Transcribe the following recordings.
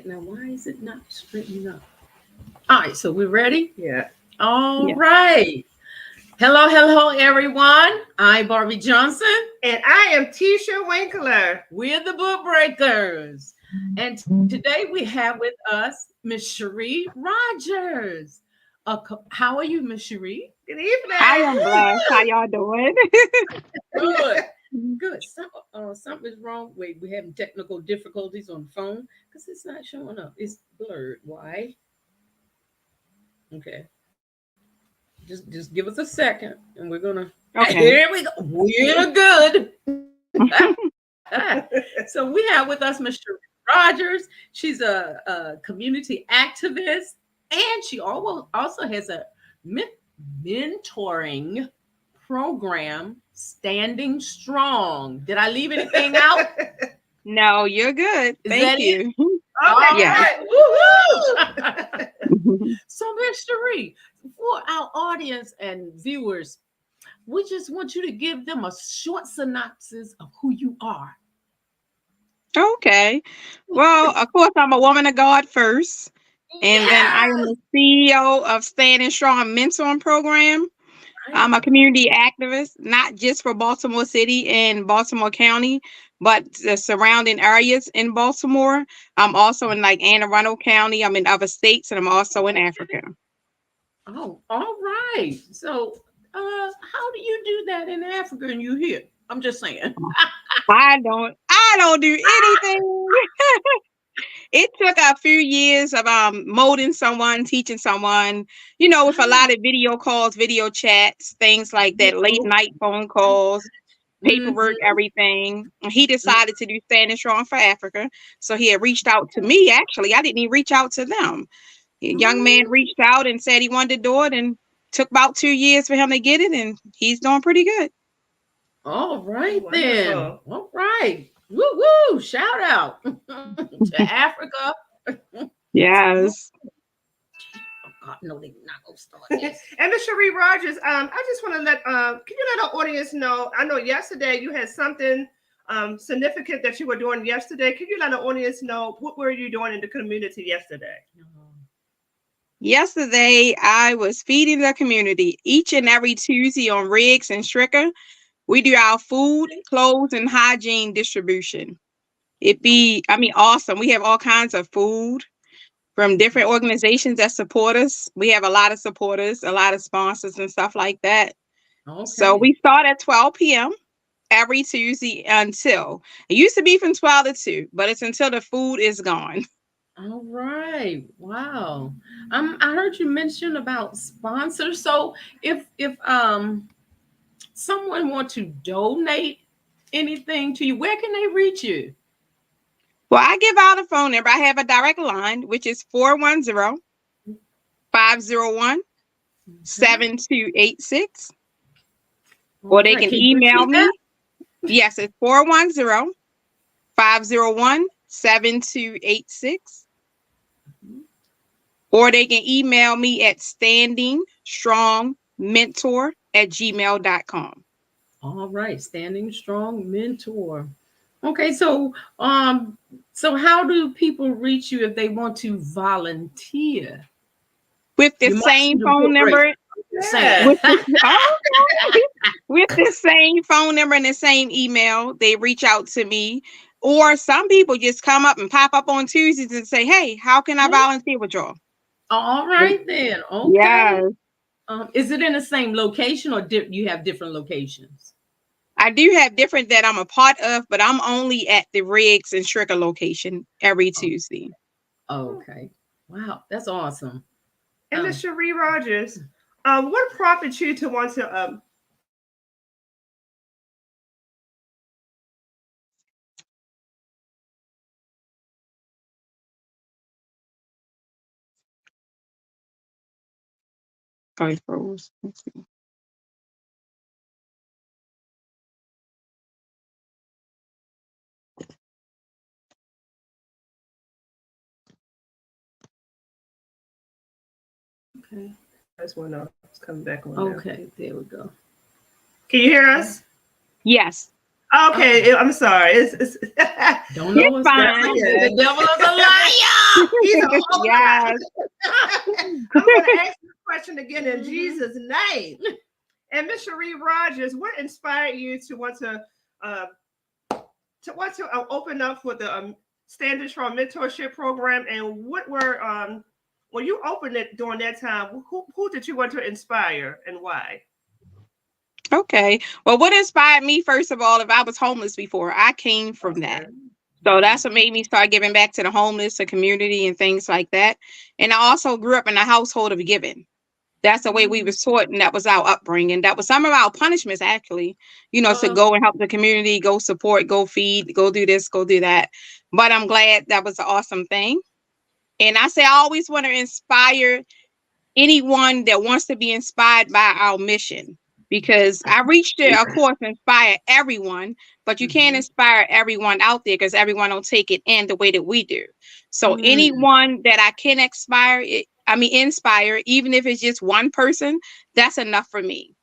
right, now why is it not straightening up? All right, so we're ready? Yeah. All Yeah. right. Hello, hello, everyone. I'm Barbie Johnson. And I am Tisha Winkler. We're the Book Breakers. And today we have with us Miss Sheree Rogers. How are you, Miss Sheree? Good evening. I am blessed. How y'all doing? Good. Good. Something is wrong. Wait, we're having technical difficulties on the phone because it's not showing up. It's blurred. Why? Okay. Just give us a second and we're gonna Here we go. We're good. So we have with us Miss Sheree Rogers. She's a community activist, and she also has a mentoring program, Standing Strong. Did I leave anything out? No, you're good. Thank you. Okay, Yeah. right. Woo-hoo! So, Miss Sheree, for our audience and viewers, we just want you to give them a short synopsis of who you are. Okay. Well, of course, I'm a woman of God first. And then I am the CEO of Standing Strong Mentoring Program. I'm a community activist, not just for Baltimore City and Baltimore County, but the surrounding areas in Baltimore. I'm also in like Anne Arundel County. I'm in other states, and I'm also in Africa. Oh, all right. So, how do you do that in Africa and you here? I'm just saying. I don't do anything. It took a few years of molding someone, teaching someone, with a lot of video calls, video chats, things like that, late night phone calls, paperwork, everything. And he decided to do Standing Strong for Africa. So he had reached out to me. Actually, I didn't even reach out to them. A young man reached out and said he wanted to do it, and took about 2 years for him to get it, and he's doing pretty good. All right, Wonderful. then. All right. Woo woo! Shout out to Africa. Yes. God, no, they're not gonna start this. And Miss Sheree Rogers, I just want to can you let our audience know? I know yesterday you had something significant that you were doing yesterday. Can you let our audience know what were you doing in the community yesterday? Yesterday, I was feeding the community each and every Tuesday on Riggs and Stricker. We do our food, clothes, and hygiene distribution. Awesome. We have all kinds of food from different organizations that support us. We have a lot of supporters, a lot of sponsors and stuff like that. Okay. So we start at 12 p.m. every Tuesday until, it used to be from 12 to 2, but it's until the food is gone. All right. Wow. I heard you mention about sponsors. So if someone wants to donate anything to you, where can they reach you? Well, I give out a phone number. I have a direct line, which is 410-501-7286. Or they can email me. Yes, it's 410-501-7286. Or they can email me at standingstrongmentor@gmail.com. All right, Standing Strong Mentor. Okay, so how do people reach you if they want to volunteer? With the same phone number. With the same phone number and the same email, they reach out to me. Or some people just come up and pop up on Tuesdays and say, "Hey, how can I volunteer with y'all?" All right, then. Okay. Yes. Is it in the same location, or you have different locations? I do have different that I'm a part of, but I'm only at the Riggs and Stricker location every Tuesday. Okay. Wow, that's awesome. And Miss Sheree Rogers, what prompted you to want to Oh, it froze. Let's see. Okay. That's one up. It's coming back on. Okay, there we go. Can you hear us? Yes. Okay, I'm sorry. It's don't know what's fine. The devil is a Jesus. Oh, Yes. I'm going to ask this question again in Jesus' name. And Miss Sheree Rogers, what inspired you to want to open up for the Standing Strong Mentorship Program? And what were when you opened it during that time? Who did you want to inspire and why? Okay. Well, what inspired me, first of all, if I was homeless before, I came from that. So that's what made me start giving back to the homeless, the community, and things like that. And I also grew up in a household of giving. That's the way we were taught, and that was our upbringing. That was some of our punishments, actually, to go and help the community, go support, go feed, go do this, go do that. But I'm glad that was an awesome thing. And I say I always want to inspire anyone that wants to be inspired by our mission, because I reached it, of course, inspire everyone, but you can't inspire everyone out there because everyone don't take it in the way that we do. So anyone that I can inspire, even if it's just one person, that's enough for me.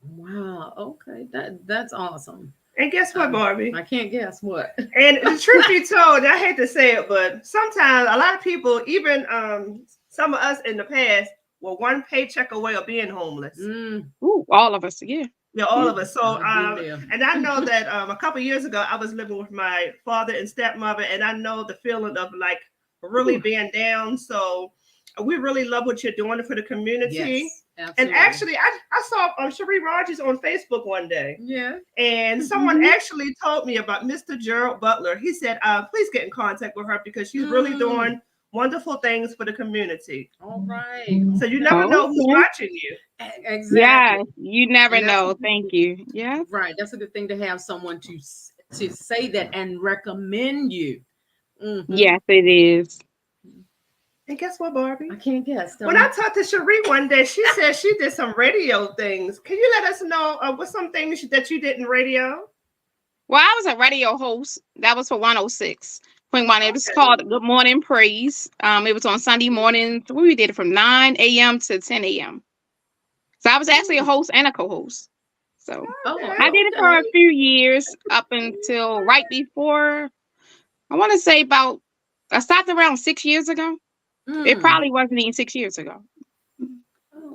Wow. Okay. That's awesome. And guess what, Barbie? I can't guess what. And the truth be told, I hate to say it, but sometimes a lot of people, even some of us in the past, were one paycheck away of being homeless. Ooh, all of us, yeah. Yeah, all of us. So, and I know that a couple of years ago, I was living with my father and stepmother, and I know the feeling of like really being down. So we really love what you're doing for the community. Yes. Absolutely. And actually, I saw Sheree Rogers on Facebook one day. Yeah. And someone actually told me about Mr. Gerald Butler. He said, please get in contact with her because she's really doing wonderful things for the community. All right. So you never know who's watching you. Exactly. Yeah, you never know. Thank you. Yeah. Right. That's a good thing to have someone to say that and recommend you. Yes, it is. And guess what, Barbie? I can't guess. When I talked to Sheree one day, she said she did some radio things. Can you let us know what some things that you did in radio? Well, I was a radio host. That was for 106. It was called Good Morning Praise. It was on Sunday mornings. We did it from 9 a.m. to 10 a.m. So I was actually a host and a co-host. So I did it for a few years up until right before, I want to say I started around 6 years ago. It probably wasn't even 6 years ago.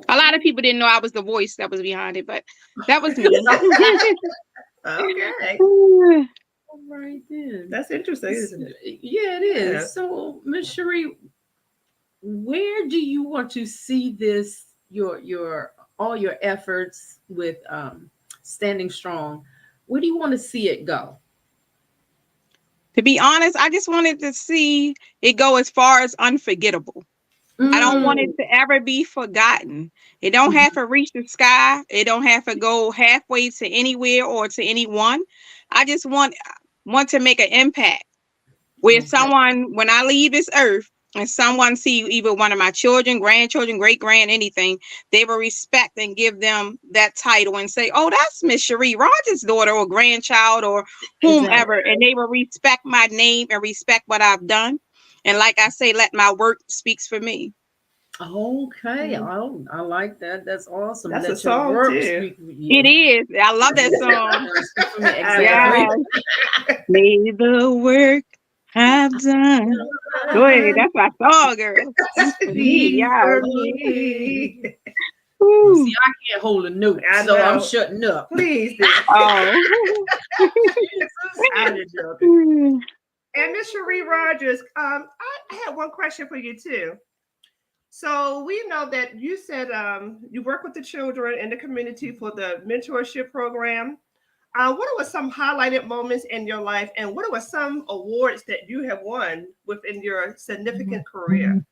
A lot of people didn't know I was the voice that was behind it, but that was me. Okay. All right then. That's interesting, isn't it? Yeah, it is. Yeah. So, Miss Sheree, where do you want to see this, your all your efforts with Standing Strong? Where do you want to see it go? To be honest, I just wanted to see it go as far as unforgettable. I don't want it to ever be forgotten. It don't have to reach the sky. It don't have to go halfway to anywhere or to anyone. I just want to make an impact where someone, when I leave this earth, and someone see either one of my children, grandchildren, great-grand, anything, they will respect and give them that title and say, oh, that's Miss Sheree Rogers' daughter or grandchild or whomever. Exactly. And they will respect my name and respect what I've done. And like I say, let my work speaks for me. Okay. Oh, I like that. That's awesome. That's a song too. It is. I love that song. Exactly. May the work I've done. Go ahead. That's my song, girl. Yeah. See, I can't hold a note, so I'm shutting up. Please. And Miss Sheree Rogers, I had one question for you too. So we know that you said you work with the children in the community for the mentorship program. What were some highlighted moments in your life, and what were some awards that you have won within your significant career?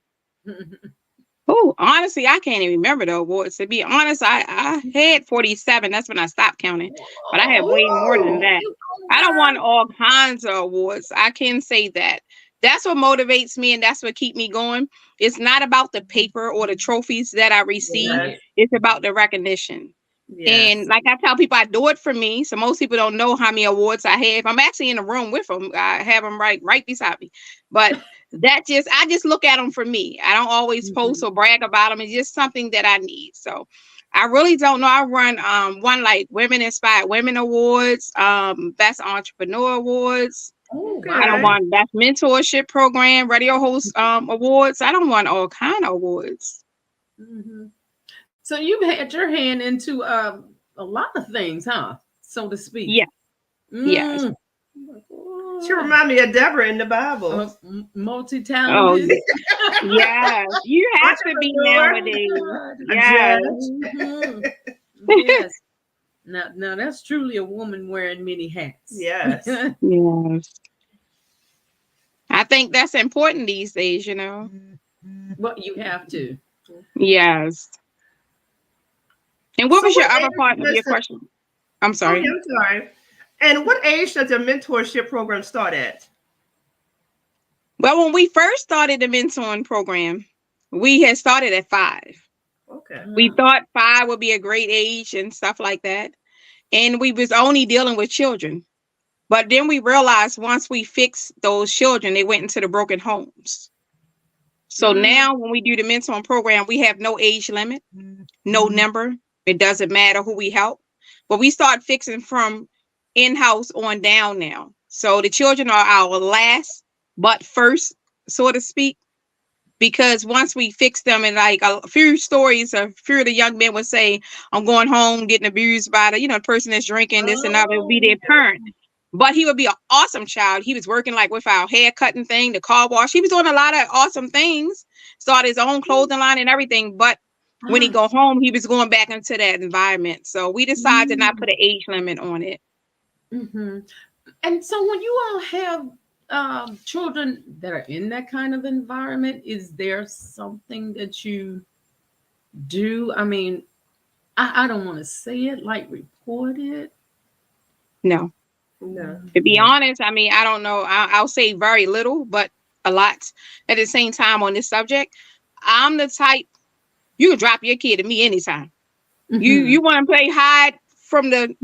Oh, honestly, I can't even remember the awards. To be honest, I had 47. That's when I stopped counting. But I had way more than that. I don't want all kinds of awards. I can say that. That's what motivates me, and that's what keeps me going. It's not about the paper or the trophies that I receive. Yes. It's about the recognition. Yes. And like I tell people, I do it for me. So most people don't know how many awards I have. I'm actually in a room with them. I have them right beside me. But I just look at them for me. I don't always post or brag about them. It's just something that I need. So I really don't know. I run one like Women Inspired Women Awards, Best Entrepreneur Awards. Oh, Okay. I don't wow. want best mentorship program, radio host awards. I don't want all kind of awards. Hmm. So you've had your hand into a lot of things, huh? So to speak. Yeah, yes. Mm. She remind me of Deborah in the Bible. Oh, Multi-talented. yes. You have to be Entrepreneur, nowadays. a Yes. judge. Mhm. Yes. Now that's truly a woman wearing many hats. Yes. Yes. I think that's important these days, you know. Well, you have to. Yes. And what So was your what other age part of does your the question? I'm oh yeah, sorry. I'm sorry. And what age does the mentorship program start at? Well, when we first started the mentoring program, we had started at 5. Okay. We thought 5 would be a great age and stuff like that. And we was only dealing with children. But then we realized once we fixed those children, they went into the broken homes. So Mm, now when we do the mentoring program, we have no age limit, no number. It doesn't matter who we help. But we start fixing from in-house on down now. So the children are our last but first, so to speak. Because once we fix them, and like a few stories, a few of the young men would say, I'm going home getting abused by the person that's drinking this and that, it would be Oh, their parent. But he would be an awesome child. He was working like with our hair cutting thing, the car wash. He was doing a lot of awesome things, started his own clothing line and everything. But when he ah, go home, he was going back into that environment. So we decided to not mm, put an age limit on it. mhm. And so when you all have children that are in that kind of environment, is there something that you do? I mean, I don't want to say it like report it. No, no. to be No. honest, I mean, I don't know. I'll say very little, but a lot at the same time on this subject. I'm the type, you can drop your kid to me anytime. Mhm. You want to play hide from the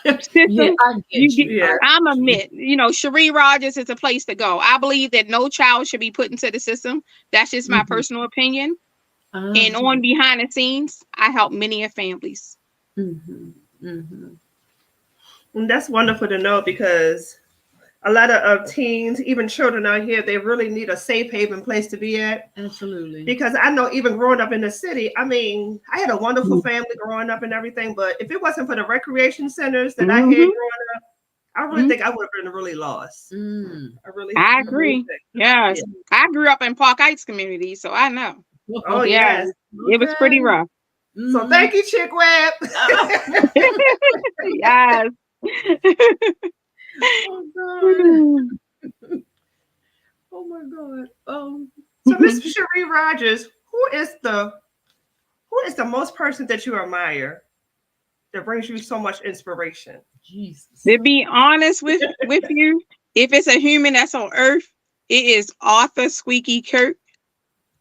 Yeah, system, I you get get, you. Yeah. I'm Get you. admit, Sheree Rogers is a place to go. I believe that no child should be put into the system. That's just my Mhm. personal opinion. And Uh-huh. on behind the scenes, I help many of families. Mhm. Mhm. And that's wonderful to know because a lot of teens, even children out here, they really need a safe haven place to be at. Absolutely. Because I know even growing up in the city, I mean, I had a wonderful family growing up and everything, but if it wasn't for the recreation centers that I had Mm-hmm. growing up, I really Mm-hmm. think I would have been really lost. Mm. I really, I really agree. think. Yeah. Yes. I grew up in Park Heights community, so I know. Oh Yeah, yes. it was Okay. pretty rough. So Mhm. thank you, Chick Web. Ah. Yes. Oh God. Oh my God. So Miss Sheree Rogers, who is the most person that you admire that brings you so much inspiration? Jesus. To be honest with you, if it's a human that's on earth, it is Arthur Squeaky Kirk.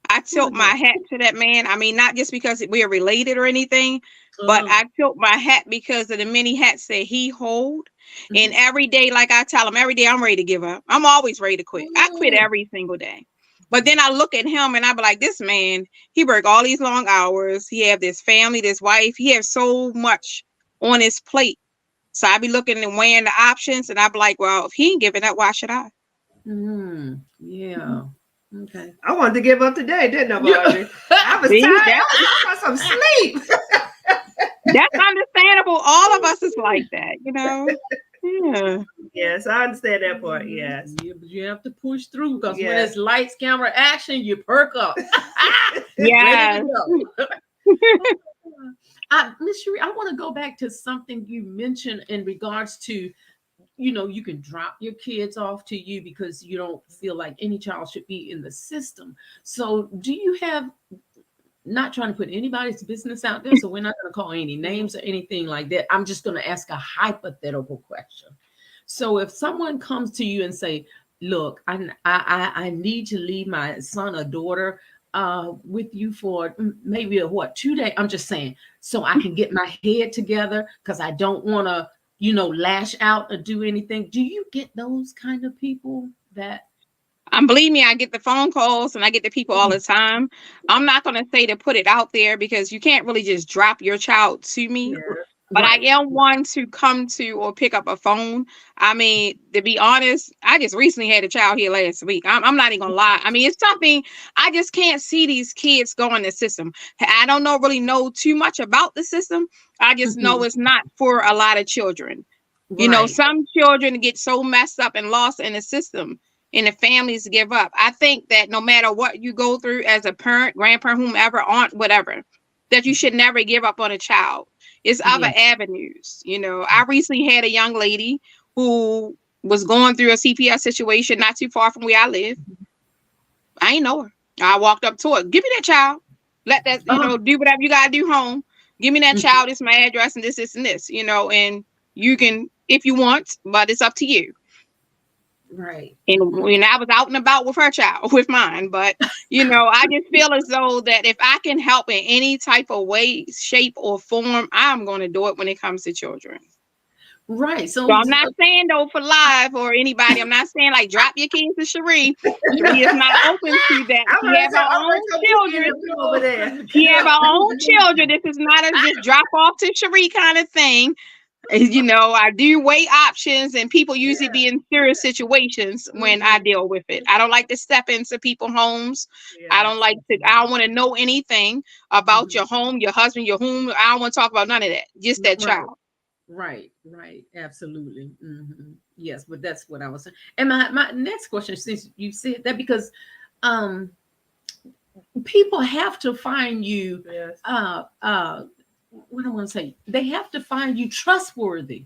I Who tilt is my that? hat to that man. I mean, not just because we're related or anything, but Oh. I tilt my hat because of the many hats that he hold. And Mhm. every day, like I tell him, every day I'm ready to give up. I'm always ready to quit. I quit Mm. every single day. But then I look at him and I be like, this man, he work all these long hours. He have this family, this wife. He has so much on his plate. So I be looking and weighing the options, and I be like, well, if he ain't giving up, why should I? Mm. Yeah. Okay. I wanted to give up today, didn't I, Yeah. Marjorie? I was See, tired. I want some sleep. that's understandable. All of us is like that. Yeah. Yes, I understand that part. Yes. Yeah, but you have to push through because when Yes. it's lights, camera, action, you perk up. Ready Yes. to go. Miss Sheree, I want to go back to something you mentioned in regards to, you can drop your kids off to you because you don't feel like any child should be in the system. So, do you have, not trying to put anybody's business out there, so we're not going to call any names or anything like that. I'm just going to ask a hypothetical question. So, if someone comes to you and say, "Look, I need to leave my son or daughter with you for maybe a 2 day," I'm just saying, so I can get my head together because I don't want to, lash out or do anything. Do you get those kind of people that? Believe me, I get the phone calls and I get the people all the time. I'm not going to say to put it out there because you can't really just drop your child to me. Yeah. But I Right. am one to come to or pick up a phone. I mean, to be honest, I just recently had a child here last week. I'm not even gonna lie. I mean, it's something I just can't see these kids go in the system. I don't really know too much about the system. I just know Mhm. it's not for a lot of children. You know, Right. some children get so messed up and lost in the system, and the families give up. I think that no matter what you go through as a parent, grandparent, whomever, aunt, whatever, that you should never give up on a child. It's other Yeah. avenues. You know, I recently had a young lady who was going through a CPS situation not too far from where I live. I ain't know her. I walked up to her. Give me that child. Let that, Oh, do whatever you gotta do home. Give me that mhm. child. This is my address and this, and this, and you can if you want, but it's up to you. Right. And Mhm. when I was out and about with her child, with mine, but I just feel as though that if I can help in any type of way, shape, or form, I'm going to do it when it comes to children. Right. So So, I'm not saying though for live or anybody. I'm not saying like drop your kids to Sheree. Sheree is not open to that. I'm She gonna have say, her all right, own so we children. in over there. She have her own children. This is not a just drop off to Sheree kind of thing. I do weigh options, and people usually be in serious situations when I deal with it. I don't like to step into people's homes. I don't Yes. like to, I don't want to know anything about Mhm. your home, your husband, your whom. I don't want to talk about none of that. Just that Right. child. Right. Right. Absolutely. Yes, but that's what I was saying. And my next question, since you said that, because um people have to find you Yes. what I want to say, they have to find you trustworthy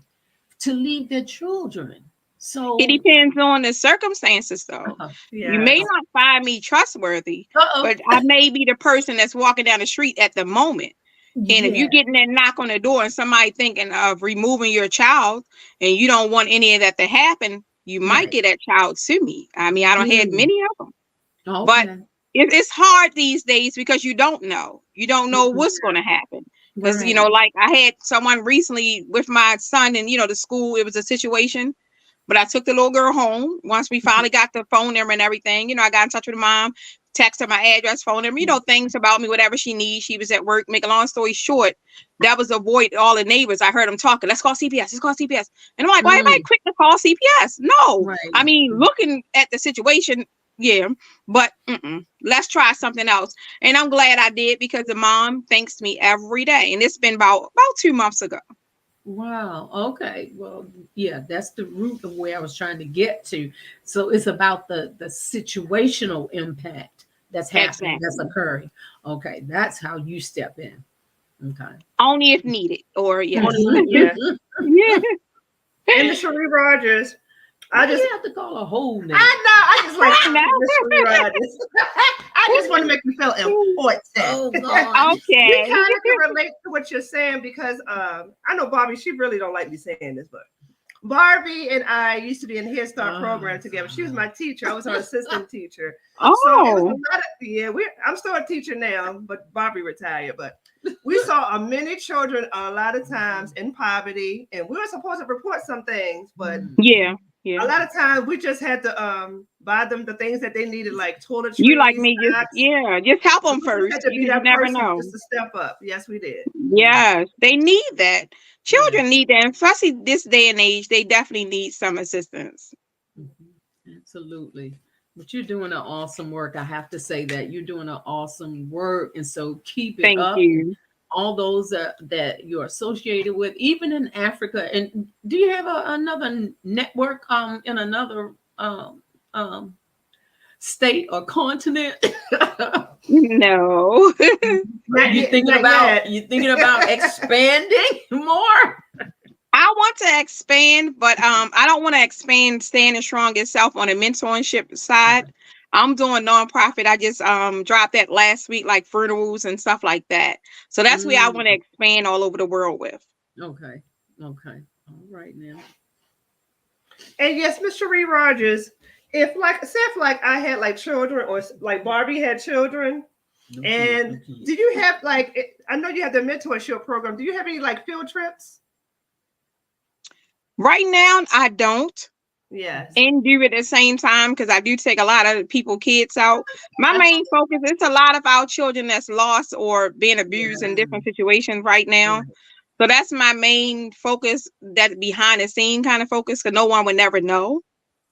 to leave their children. It So, depends on the circumstances, though. uh, You may Yes. not find me trustworthy, uh-oh. but I may be the person that's walking down the street at the moment. And if Yeah. you getting that knock on the door and somebody thinking of removing your child and you don't want any of that to happen, you might Right. get that child to me. I mean, I don't had Mm. many of them, but Okay. it's hard these days because you don't know. You don't know Mhm. what's going to happen. Because, Right. like I had someone recently with my son and, the school, it was a situation. But I took the little girl home once we finally got the phone number and everything. I got in touch with the mom, text her my address, phone number, things about me, whatever she needs. She was at work. Make a long story short, that was avoid all the neighbors. I heard them talking. Let's call CPS. Let's call CPS. And I'm like, why everybody Mm. quick to call CPS? No. I Right. mean, looking at the situation, yeah, but let's try something else. And I'm glad I did because the mom thanks me every day. And it's been about 2 months ago. Wow. Okay. Well, yeah, that's the root of where I was trying to get to. So it's about the situational impact that's happening, that's Exactly. occurring. Okay, that's how you step in. Okay. Only if needed, or yes. Yes. Yeah. And Miss Sheree Rogers, Why I do just you have to call a whole name? I know. I just like I talking to Miss Sheree Rogers. I just want to make you feel important. Oh We God. Okay. kind of can relate to what you're saying because I know Barbie, she really don't like me saying this, but Barbie and I used to be in Head Start program together. She was my teacher. I was her assistant teacher. So it was a Oh, lot of I'm still a teacher now, but Barbie retired. But we saw many children a lot of times in poverty, and we were supposed to report some things, but yeah, a yeah. lot of times we just had to buy them the things that they needed, like You like toiletries, me, socks. just help We them just had first. to You be just that never person know. just to step up. Yes, we did. Yes, they need that. Yeah. Children need that, and especially this day and age. They definitely need some assistance. Absolutely. But you're doing an awesome work. I have to say that you're doing an awesome work. And so keep it Thank up. you. All those that you're associated with, even in Africa. And do you have another network in another um, state or continent? No, Not You yet. thinking Not about yet. you thinking about expanding more? I want to expand, but I don't want to expand standing strong itself on the mentorship side. I'm doing nonprofit. I just dropped that last week, like funerals and stuff like that. So that's where I want to Mm, expand all over the world with. okay. Okay. All right now. And yes, Miss Sheree Rogers, if I had like children or like Barbie had children, No kids, no and kids. do you have I know you have the mentorship program. Do you have any like field trips? Right now, I don't. Yes. And do at the same time because I do take a lot of people kids out. My main focus is a lot of our children that's lost or being abused in different situations right now. So that's my main focus, that behind the scene kind of focus, because no one would never know,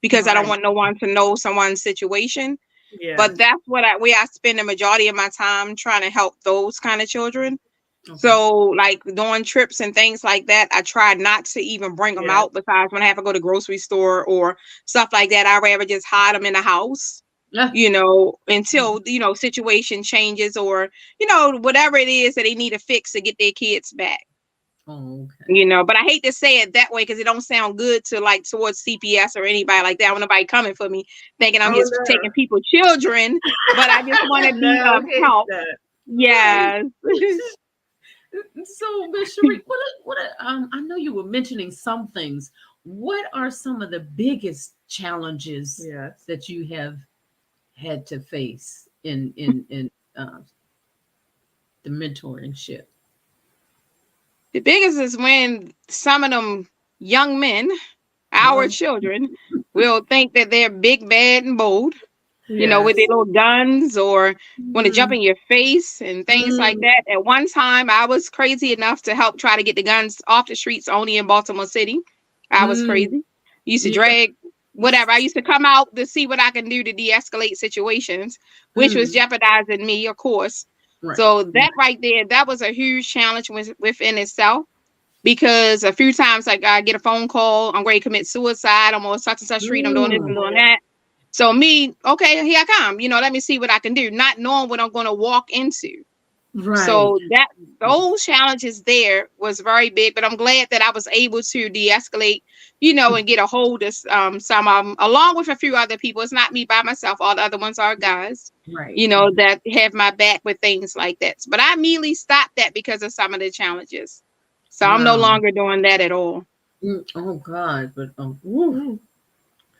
because I don't Right. want no one to know someone's situation. Yeah. But that's where I spend the majority of my time trying to help those kind of children. Okay. So like doing trips and things like that, I try not to even bring them Yeah. out. Besides when I have to go to the grocery store or stuff like that, I'd rather just hide them in the house, Yeah. until, situation changes, or, whatever it is that they need to fix to get their kids back. Oh, okay. But I hate to say it that way because it don't sound good to like towards CPS or anybody like that. I want nobody coming for me thinking I'm Oh, just no. taking people's children, but I just want to be No, of okay, help. that. Yes. So, Miss Sheree, I know you were mentioning some things. What are some of the biggest challenges Yes. that you have had to face in the mentorship? The biggest is when some of them young men, our Uh-oh. children, will think that they're big, bad, and bold, Yes. with their little guns, or want to jump Mm, in your face and things like mm, that. At one time, I was crazy enough to help try to get the guns off the streets only in Baltimore City. I was mm, crazy. Used to yeah, drag whatever. I used to come out to see what I can do to de-escalate situations, which was mm, jeopardizing me, of course. right, So right. that right there, that was a huge challenge within itself. Because a few times, like, I get a phone call, I'm ready to commit suicide, I'm on such and such street, I'm doing this, I'm Mm, doing that. So me, okay, here I come. Let me see what I can do, not knowing what I'm going to walk into. right. So those challenges there was very big, but I'm glad that I was able to de-escalate, and get a hold of some of them, along with a few other people. It's not me by myself. All the other ones are guys, Right. that have my back with things like that. But I immediately stopped that because of some of the challenges. So I'm no Wow. longer doing that at all. Oh God, but woo.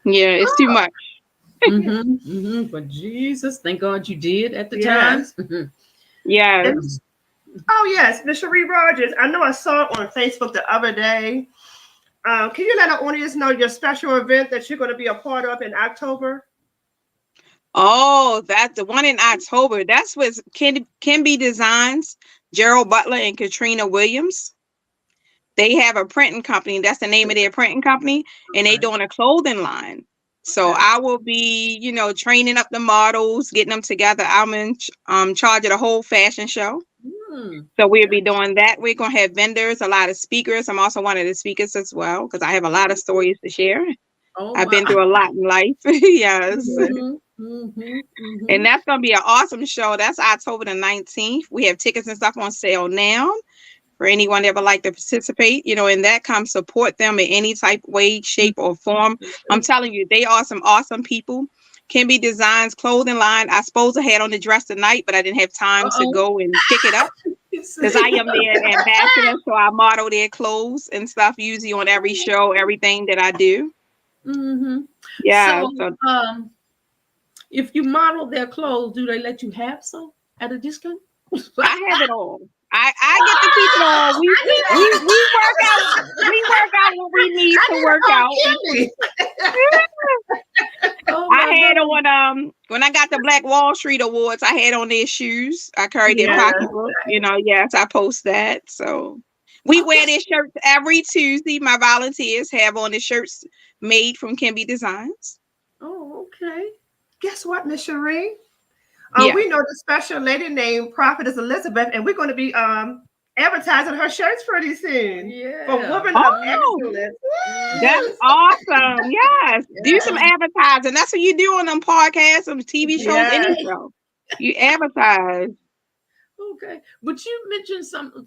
Yeah, it's too much. But Jesus, thank God you did at the time. Yes. Yes. And oh yes, Miss Sheree Rogers. I know I saw it on Facebook the other day. Can you let our audience know your special event that you're going to be a part of in October? Oh, that's the one in October. That's with Kimby Designs, Gerald Butler and Katrina Williams. They have a printing company. That's the name of their printing company, and they Okay. doing a clothing line. So Okay. I will be, training up the models, getting them together. I'm in charge of the whole fashion show. Hmm. So we'll be doing that. We're gonna have vendors, a lot of speakers. I'm also one of the speakers as well because I have a lot of stories to share. Oh I've been wow. through a lot in life. Yes. And Mm-hmm. that's going to be an awesome show. That's October the 19th. We have tickets and stuff on sale now for anyone that would like to participate, in that. Come support them in any type, way, shape, or form. I'm telling you, they are some awesome people. Kimby Designs clothing line. I suppose I had on the dress tonight, but I didn't have time to Uh-oh. go and pick it up because I am their ambassador. So I model their clothes and stuff usually on every show, everything that I do. Mm-hmm. Yeah. So, So if you model their clothes, do they let you have some at a discount? I have it all. I get to keep it all. We I need we we work out. We work out what we need to work out. Kimmy. Oh I my had God. on when I got the Black Wall Street Awards, I had on their shoes. I carried their Yeah. pocketbook. Yes, I post that. So we wear their shirts every Tuesday. My volunteers have on the shirts made from Kimby Designs. Oh, okay. Guess what, Miss Sheree? Yeah. We know the special lady named Prophetess Elizabeth, and we're going to be advertising her shirts pretty soon. Yeah. For Women of Oh, Excellence. that's awesome. Yes. Do some Yeah. advertising. That's what you do on them podcasts, some TV shows, Yes. any show. You advertise. Okay. But you mentioned something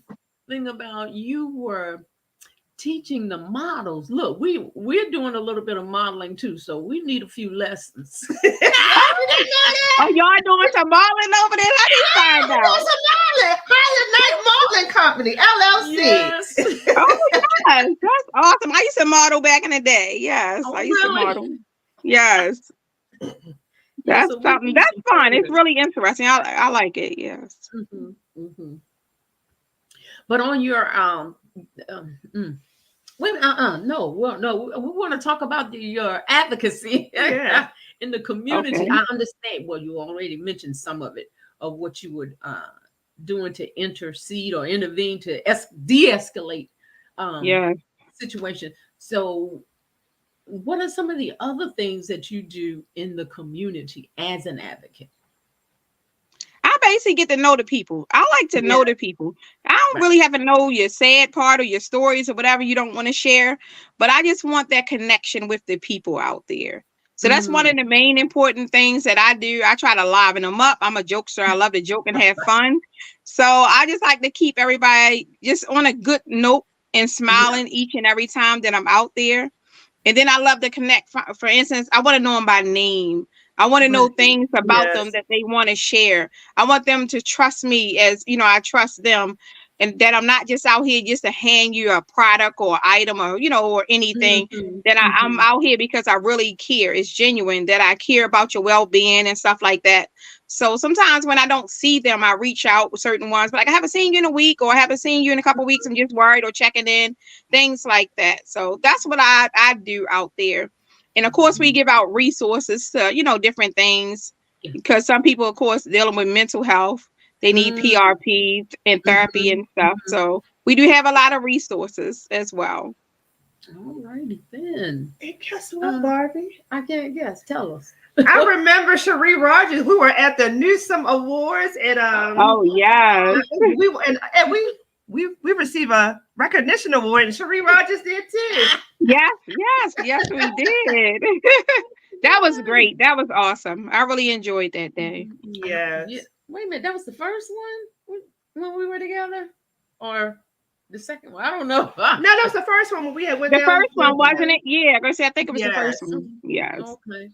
about you were teaching the models. Look, we're doing a little bit of modeling too, so we need a few lessons. Oh, y'all doing some modeling over there? How did you find out? Modeling Company, LLC. Yes. Oh, yes. That's awesome. I used to model back in the day. Yes. Oh, I used to really? model. Yes. Yeah, That's so we something. need That's some fun. It's trainers. really interesting. I like it. Yes. But on your um, mm, wait, no, well, no, we want to talk about your advocacy Yeah. in the community. Okay. I understand. Well, you already mentioned some of it of what you would doing to intercede or intervene to de-escalate um, Yeah. situation. So, what are some of the other things that you do in the community as an advocate? I basically get to know the people. I like to Yeah, know the people. I don't right. really have to know your sad part or your stories or whatever you don't want to share, but I just want that connection with the people out there. So that's one Mm, of the main important things that I do. I try to liven them up. I'm a jokester. I love to joke and have fun. So I just like to keep everybody just on a good note and yeah. smiling each and every time that I'm out there. And then I love to connect. For instance, I want to know them by name. I want to know Right. things about them Yes. that they want to share. I want them to trust me as, I trust them. And that I'm not just out here just to hand you a product or item or, or anything. Mhm, That I'm mhm. out here because I really care. It's genuine that I care about your well-being and stuff like that. So sometimes when I don't see them, I reach out with certain ones, but like I haven't seen you in a week or I haven't seen you in a couple of weeks. I'm just worried or checking in, things like that. So that's what I do out there. And of course, we give out resources to, different things Yeah. because some people, of course, dealing with mental health, they need Mm, PRP and therapy mhm, and stuff. mhm. So we do have a lot of resources as well. All righty then. And guess what, Um, Barbie? I can't guess. Tell us. I remember Sheree Rogers. We were at the Newsome Awards, and Oh, yes. we received a recognition award, and Sheree Rogers did too. Yes, yes, yes, we did. That was great. That was awesome. I really enjoyed that day. Yeah. Yes. Wait a minute. That was the first one when we were together, or the second one? I don't know. No, that was the first one when we had went The down first to one, wasn't it? Yeah, I'm gonna say I think it was the first yes. one. Yes. Okay.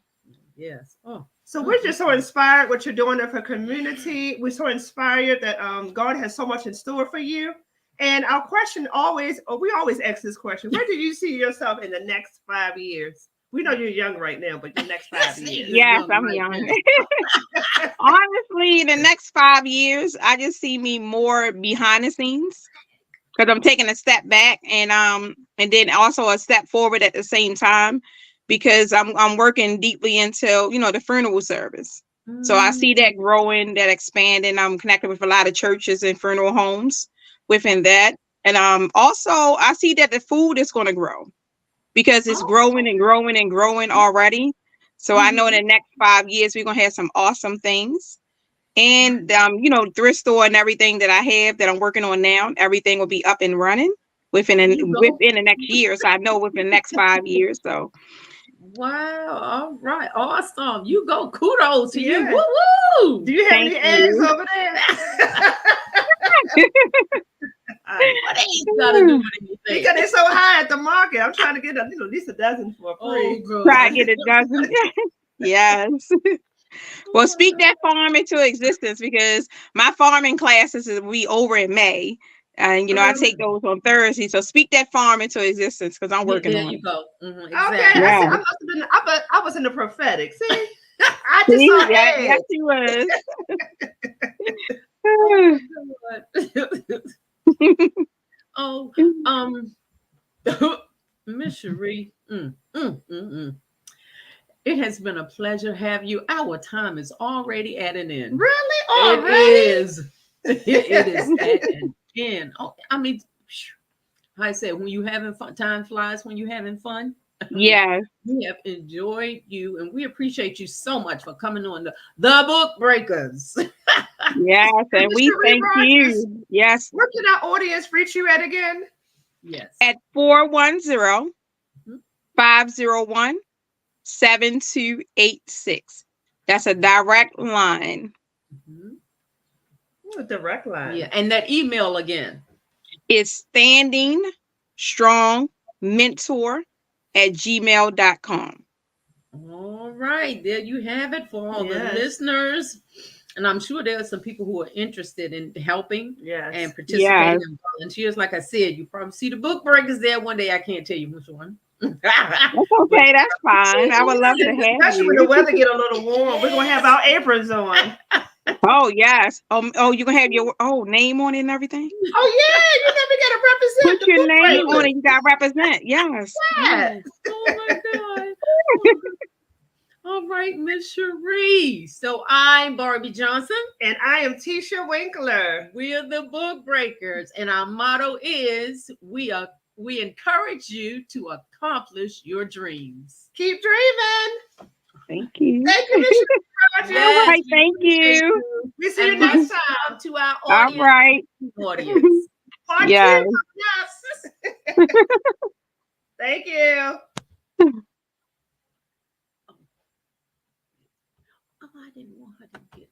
Yes. Oh. So we're just so inspired what you're doing for community. We're so inspired that God has so much in store for you. And our question always, we always ask this question: where do you see yourself in the next 5 years? We know you're young right now, but the next 5 years. You're Yes, young I'm right young. now. Honestly, in the next 5 years, I just see me more behind the scenes because I'm taking a step back and then also a step forward at the same time because I'm working deeply into the funeral service. So I see Mm, that growing, that expanding. I'm connected with a lot of churches and funeral homes within that, and also I see that the food is going to grow because it's growing oh. and growing and growing already. So I know in Mhm. the next 5 years we're gonna have some awesome things. And thrift store and everything that I have that I'm working on now, everything will be up and running There you go. within the next year. So I know within the next 5 years. So Wow. All right. Awesome. You go. Kudos to you. Woo Yeah. woo. Do you have thank any eggs you. over there? What else got to do with anything? Because they're so high at the market. I'm trying to get at least a dozen for Oh free. Try to God. get a dozen. Yes. Oh Well, my speak God. that farm into existence because my farming classes will be over in May. And I Uh-huh. take those on Thursday. So speak that farm into existence because I'm Yeah, working there on you it. go. Okay, Exactly. I see. Yeah. I must have been. I was in the prophetic. See, I just See? saw Yeah, yes, eggs. he was. Oh my God. Oh, um, Miss Sheree. Mm. It has been a pleasure have you. Our time is already at an end. Really? It Already? is. It is at an end. Oh, I mean, I said when you having fun, time flies when you having fun. Yes, We have enjoyed you, and we appreciate you so much for coming on the Book Breakers. yes, And and Miss we Sheree thank Rogers, you. Yes, where can our audience reach you at again? Yes. at 410 Mhm. 501 7286. That's a direct line. Mhm. Ooh, a direct line. Yeah, and that email again. It's standing strong mentor at gmail.com. All right, there you have it for all the Yes. listeners. And I'm sure there are some people who are interested in helping Yes. and participating Yes. and volunteers. Like I said, you probably see the book breakers there one day. I can't tell you which one. But That's okay. That's fine. I would love to have Especially when the you. weather get a little warm, we're gonna have our aprons on. Oh, yes. You going to have your name on it and everything? Oh yeah, you know we gotta Put represent the your book name on breakers. it. You got to represent. Yes. Yeah. yes. Oh my God. Oh my God. All right, Miss Sheree. So I'm Barbie Johnson. And I am Tisha Winkler. We're the Book Breakers, and our motto is we encourage you to accomplish your dreams. Keep dreaming. Thank you. Thank you, Miss Rogers. All right, we thank appreciate you. We see you And next much time. love to our All audience. right. Audience. Part Yeah. 2. Yes. Thank you. Oh, I didn't want her to get